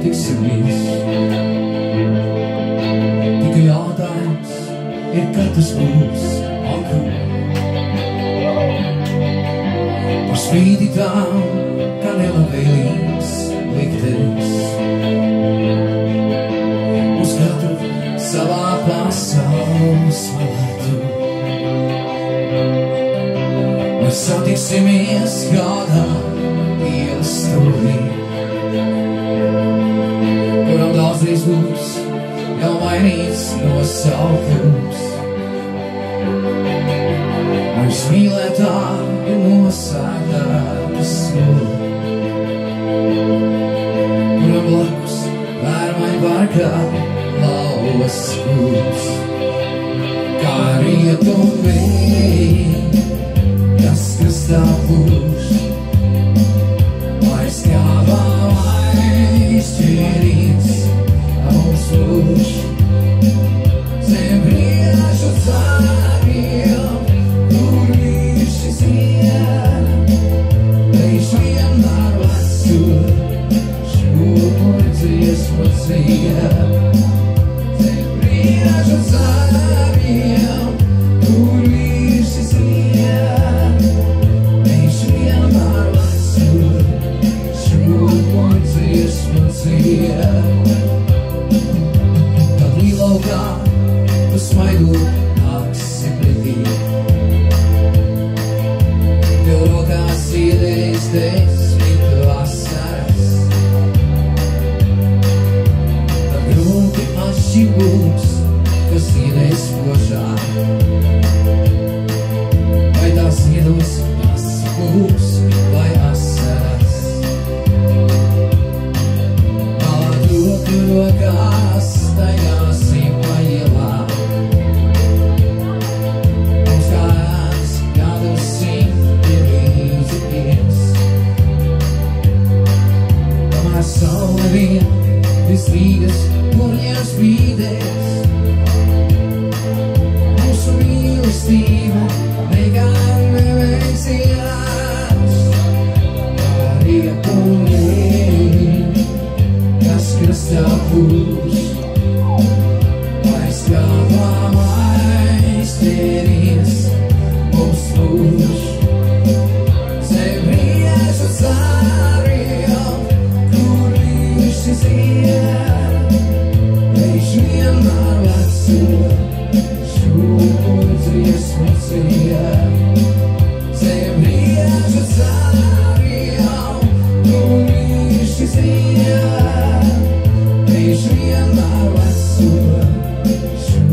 satiksimies. Tikai jautājums ir, kad tas būs un kur. Par spīti tām, ka nelabvēlības liktenis uz katru savā pasaules malā. Mēs satiksimies kādā ielas stūrī, kuram daudzreiz būs jau mainīts nosaukums. Mums mīlētā ir nosēdētas smūri, kuram blakus vērmai barkā lauvas skūps. Kā rietumi, kas krastā pūš, lai skāvā aizķērīts mums lūš. Zem briežu cāriem, kur vīši zien, viņš vienmēr vecur šo dziesmu dzien. Zem briežu cāriem, kur vīši zien, viņš vienmēr vecur šo dziesmu dzien. Tad līlaukā tu smaidot nāksi pretī, tev rokās iedēs desmit vasaras. Tad grūti atšķirt būs, kas iedēs požā, vai tās iedos tas būs vai asaras. Malā tu rokās staigāsim pa ielām, mums kā ēnas jādosim pie līdzi ies. Kamēr saule vien viss Rīgas burļiem spīdēs, mūsu mīlestība nekad nebeigsies. Kā rietumi, kas krastā pūš, lai skāvām aizķēries mums lūš. Zem briežu cāriem, kur vīši zien, viņš vienmēr vecur šo dziesmu dzien. Zem briežu cāriem, kur vīši zien, viņš vienmēr vecur šo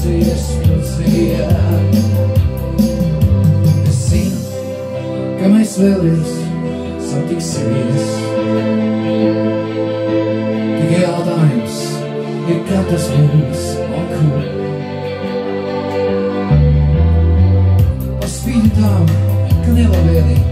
dziesmu dzien. Es zinu, ka mēs vēlreiz satiksimies. Tikai jautājums ir, kad tas būs un kur. Par spīti tām, ka nelabvēlīgi